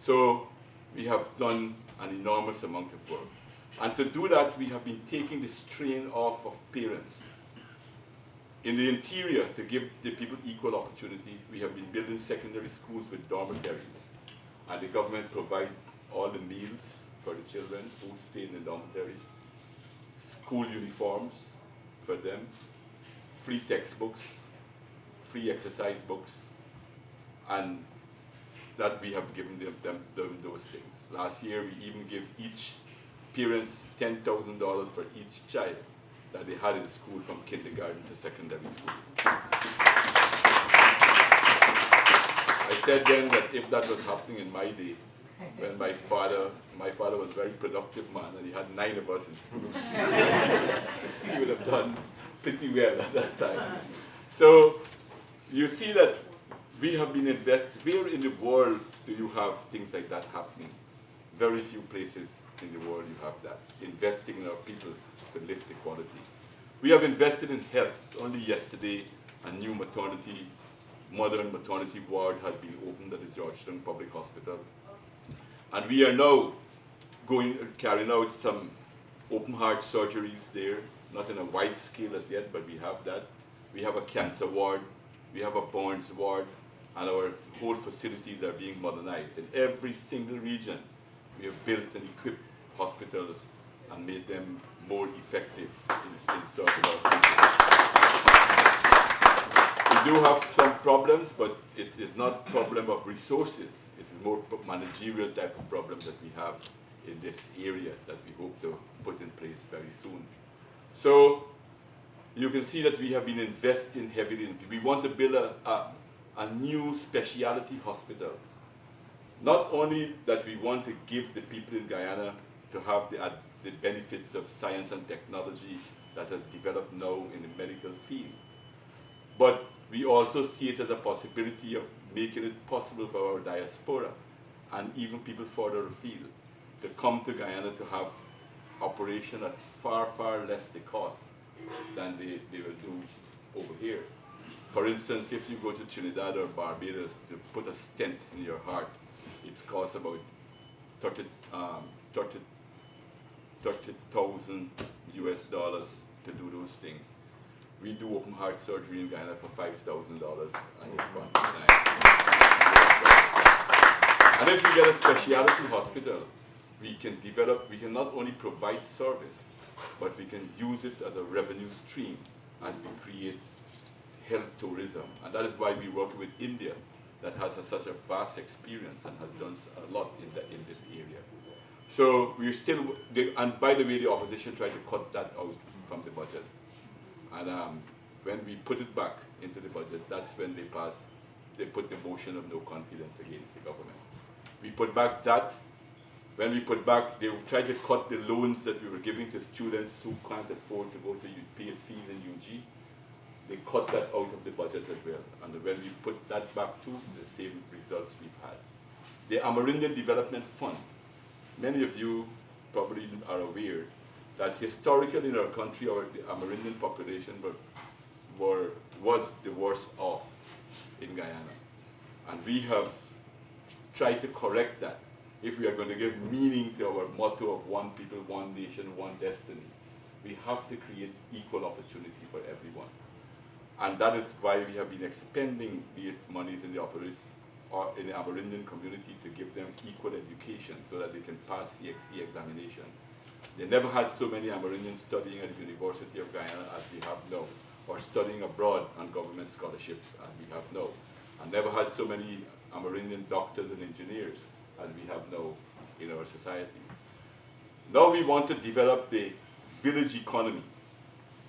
So we have done an enormous amount of work. And to do that, we have been taking the strain off of parents. In the interior, to give the people equal opportunity, we have been building secondary schools with dormitories. And the government provides all the meals for the children who stay in the dormitory, school uniforms for them, free textbooks, free exercise books, and that we have given them those things. Last year, we even gave each parents $10,000 for each child that they had in school from kindergarten to secondary school. I said then that if that was happening in my day, when my father was a very productive man and he had 9 of us in school, he would have done pretty well at that time. So you see that we have been invested. Where in the world do you have things like that happening? Very few places in the world you have that, investing in our people to lift the quality. We have invested in health. Only yesterday, a new modern maternity ward has been opened at the Georgetown Public Hospital. And we are now carrying out some open heart surgeries there, not in a wide scale as yet, but we have that. We have a cancer ward, we have a burns ward, and our whole facilities are being modernized. In every single region, we have built and equipped hospitals and made them more effective in serving our people. We do have some problems, but it is not a problem of resources. It is more managerial type of problems that we have in this area that we hope to put in place very soon. So you can see that we have been investing heavily in people. We want to build a new specialty hospital. Not only that we want to give the people in Guyana to have the benefits of science and technology that has developed now in the medical field, but we also see it as a possibility of making it possible for our diaspora and even people further afield to come to Guyana to have operation at far, far less the cost than they will do over here. For instance, if you go to Trinidad or Barbados to put a stent in your heart, it costs about 30,000 US dollars to do those things. We do open heart surgery in Guyana for $5,000 and it's gone to And if we get a specialty hospital, we can not only provide service, but we can use it as a revenue stream as we create health tourism. And that is why we work with India, that has such a vast experience and has done a lot in this area. So we're still, and by the way, the opposition tried to cut that out from the budget. And when we put it back into the budget, that's when they put the motion of no confidence against the government. We put back that. When we put back, they tried to cut the loans that we were giving to students who can't afford to go to pay fees in UG. They cut that out of the budget as well. And when we put that back too, the same results we've had. The Amerindian Development Fund. Many of you probably are aware that historically in our country, the Amerindian population was the worst off in Guyana. And we have tried to correct that. If we are going to give meaning to our motto of one people, one nation, one destiny, we have to create equal opportunity for everyone. And that is why we have been expending these monies in the operation or in the Amerindian community to give them equal education so that they can pass CXC examination. They never had so many Amerindians studying at the University of Guyana as we have now, or studying abroad on government scholarships as we have now. And never had so many Amerindian doctors and engineers as we have now in our society. Now we want to develop the village economy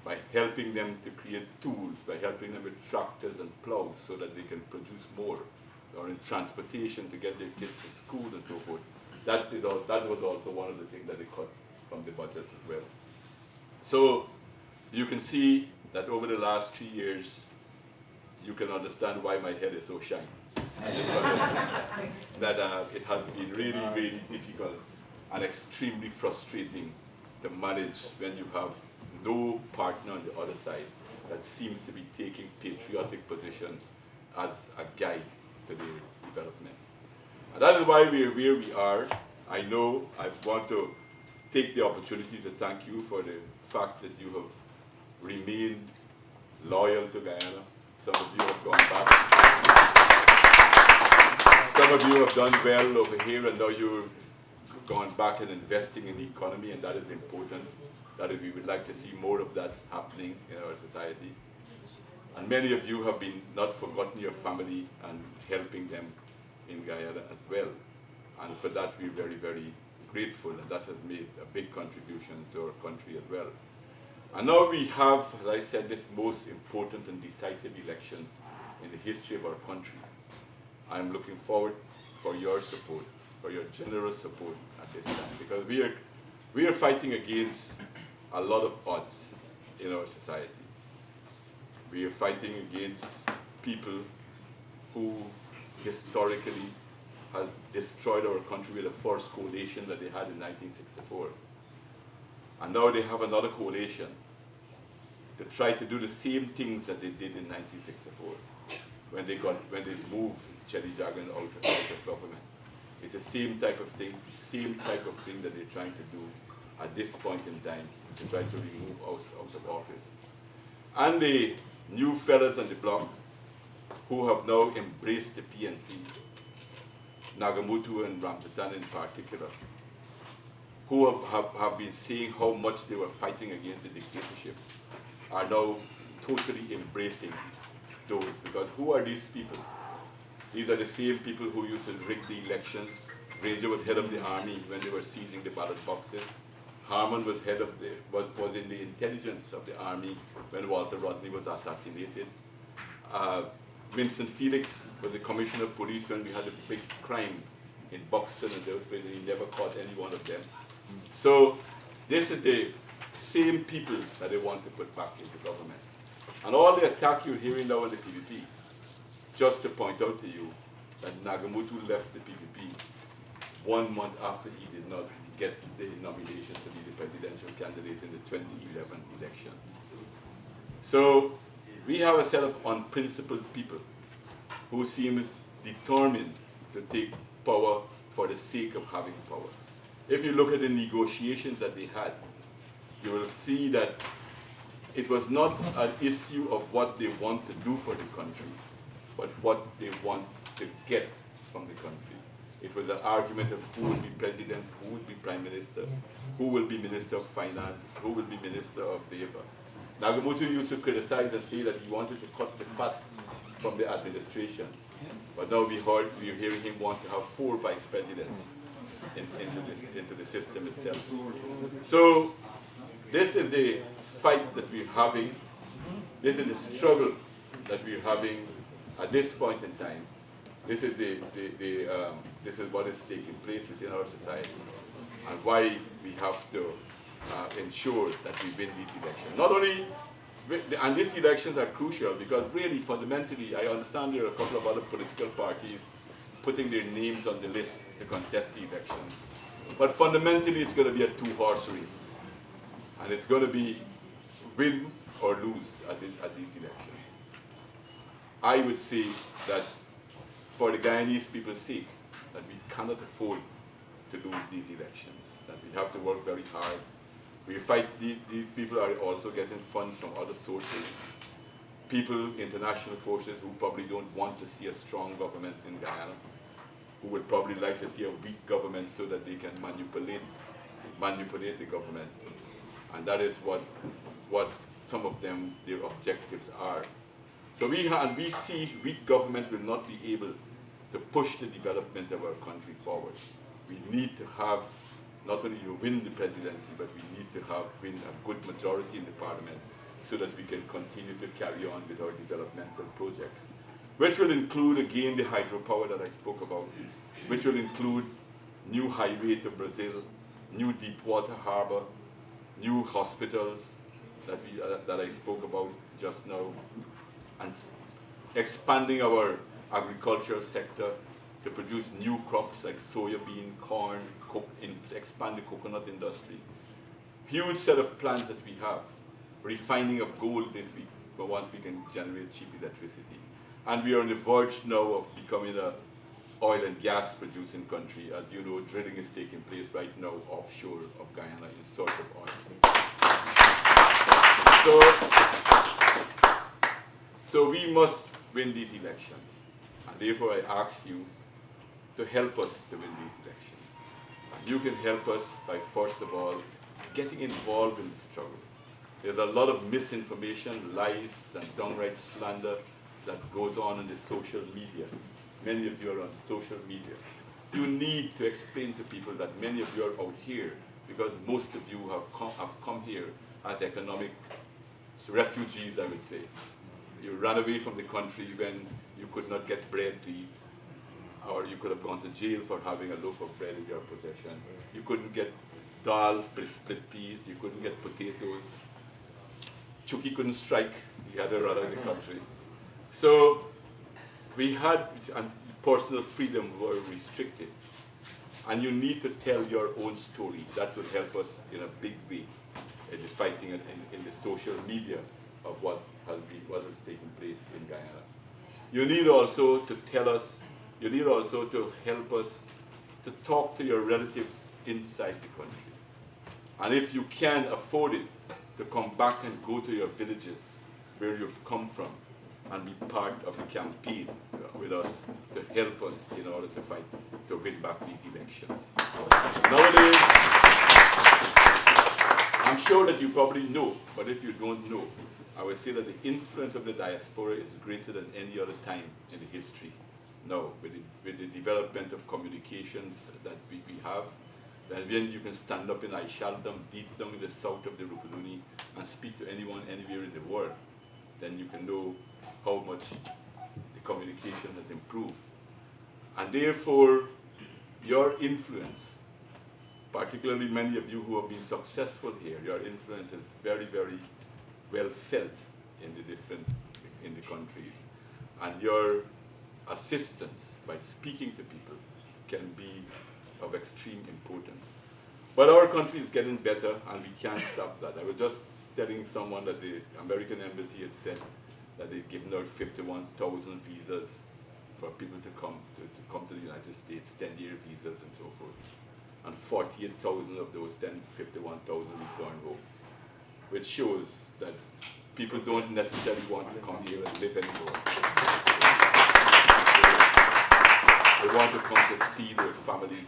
by helping them to create tools, by helping them with tractors and plows so that they can produce more, or in transportation to get their kids to school and so forth. That was also one of the things that they cut from the budget as well. So you can see that over the last 3 years, you can understand why my head is so shiny. That it has been really, really difficult and extremely frustrating to manage when you have no partner on the other side that seems to be taking patriotic positions as a guide to the development. And that is why we are where we are. I know I want to take the opportunity to thank you for the fact that you have remained loyal to Guyana. Some of you have gone back. Some of you have done well over here, and now you're gone back and investing in the economy, and that is important. That is, we would like to see more of that happening in our society. And many of you have been not forgotten your family and helping them in Guyana as well. And for that, we're very, very grateful, and that has made a big contribution to our country as well. And now we have, as I said, this most important and decisive elections in the history of our country. I'm looking forward for your support, for your generous support at this time, because we are fighting against a lot of odds in our society. We are fighting against people who historically has destroyed our country with the first coalition that they had in 1964. And now they have another coalition to try to do the same things that they did in 1964 when they moved Chelly Jagan out of government. It's the same type of thing that they're trying to do at this point in time to try to remove us out of office. And the new fellas on the block who have now embraced the PNC, Nagamutu and Ramotar in particular, who have been saying how much they were fighting against the dictatorship, are now totally embracing those. Because who are these people? These are the same people who used to rig the elections. Ranger was head of the army when they were seizing the ballot boxes. Harman was head of was in the intelligence of the army when Walter Rodney was assassinated. Vincent Felix was the commissioner of police when we had a big crime in Buxton and those places. He never caught any one of them. So this is the same people that they want to put back into government. And all the attack you're hearing now on the PPP, just to point out to you that Nagamutu left the PPP 1 month after he did not get the nomination to be the presidential candidate in the 2011 election. So we have a set of unprincipled people who seem determined to take power for the sake of having power. If you look at the negotiations that they had, you will see that it was not an issue of what they want to do for the country, but what they want to get from the country. It was an argument of who will be president, who will be prime minister, who will be minister of finance, who will be minister of labor. Nagamutu used to criticize and say that he wanted to cut the fat from the administration. But now we're hearing him want to have 4 vice presidents into the system itself. So this is the fight that we're having. This is the struggle that we're having at this point in time. This is this is what is taking place within our society, and why we have to ensure that we win these elections. Not only, and these elections are crucial because really, fundamentally, I understand there are a couple of other political parties putting their names on the list to contest the elections. But fundamentally, it's going to be a 2-horse race. And it's going to be win or lose at these elections. I would say that for the Guyanese people's sake, that we cannot afford to lose these elections, that we have to work very hard. We fight, these people are also getting funds from other sources. People, international forces who probably don't want to see a strong government in Guyana, who would probably like to see a weak government so that they can manipulate the government. And that is what some of them, their objectives are. So we see weak government will not be able to push the development of our country forward. We need to have, not only to win the presidency, but we need to win a good majority in the parliament so that we can continue to carry on with our developmental projects, which will include, again, the hydropower that I spoke about, which will include new highway to Brazil, new deep water harbor, new hospitals that I spoke about just now, and expanding our agricultural sector to produce new crops like soya bean, corn, expand the coconut industry. Huge set of plans that we have. Refining of gold once we can generate cheap electricity. And we are on the verge now of becoming oil and gas producing country. As you know, drilling is taking place right now offshore of Guyana in search of oil. So we must win these elections. And therefore I ask you to help us to win these elections. And you can help us by, first of all, getting involved in the struggle. There's a lot of misinformation, lies, and downright slander that goes on in the social media. Many of you are on social media. You need to explain to people that many of you are out here because most of you have come here as economic refugees, I would say. You ran away from the country when you could not get bread to eat, or you could have gone to jail for having a loaf of bread in your possession. You couldn't get dal, split peas, you couldn't get potatoes. Chucky couldn't strike, he had to run out of the country. So we had, and personal freedom were restricted. And you need to tell your own story. That will help us in a big way in the fighting in the social media of what has taken place in Guyana. You need also to tell us, you need also to help us to talk to your relatives inside the country. And if you can afford it, to come back and go to your villages where you've come from and be part of the campaign with us to help us in order to fight, to win back these elections. Nowadays, I'm sure that you probably know, but if you don't know, I would say that the influence of the diaspora is greater than any other time in the history. Now, with the development of communications that we have, then you can stand up in Aishaldam, deep down in the south of the Rupununi, and speak to anyone anywhere in the world. Then you can know how much the communication has improved. And therefore, your influence, particularly many of you who have been successful here, your influence is very, very well felt in the countries. And your assistance by speaking to people can be of extreme importance. But our country is getting better and we can't stop that. I was just telling someone that the American embassy had said that they've given out 51,000 visas for people to come to the United States, 10-year visas and so forth. And 48,000 of those 51,000 returned home, which shows that people don't necessarily want to come here and live anymore. They want to come to see their family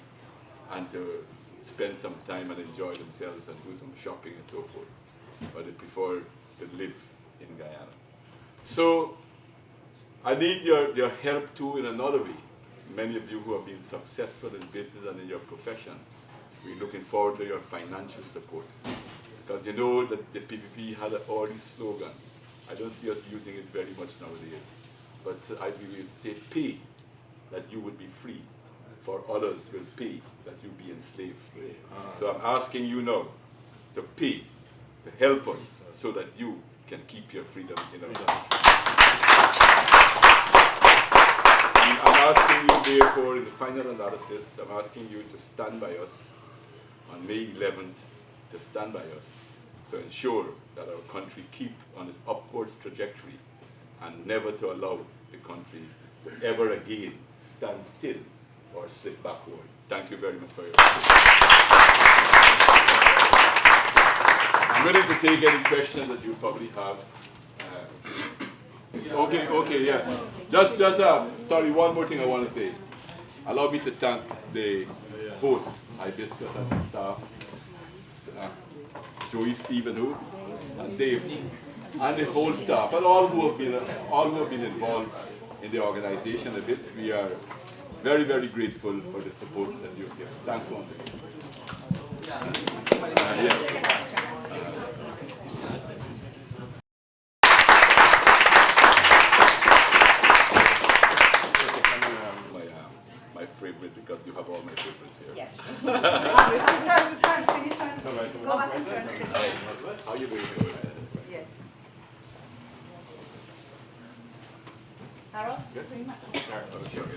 and to spend some time and enjoy themselves and do some shopping and so forth. But they prefer to live in Guyana. So I need your help too in another way. Many of you who have been successful in business and in your profession, we're looking forward to your financial support. Because you know that the PPP had an early slogan. I don't see us using it very much nowadays. But I will say, pay that you would be free, for others will pay that you be enslaved. So I'm asking you now to pay, to help us, so that you can keep your freedom in our country. I'm asking you, therefore, in the final analysis, I'm asking you to stand by us on May 11th, to stand by us, to ensure that our country keep on its upward trajectory and never to allow the country to ever again stand still or slip backward. Thank you very much for your attention. I'm ready to take any questions that you probably have. Okay, yeah. Just, sorry, one more thing I want to say. Allow me to thank the hosts, Hibiscus and the staff, Joey, Stephen, and Dave, and the whole staff, and all who have been involved in the organization of it. We are very, very grateful for the support that you've given. Thanks once again. My favorite, because you have all my favorites here. Yes. Return. Can you turn? Go back and turn. How are you doing? Yeah. Harold, bring my. Oh, sure.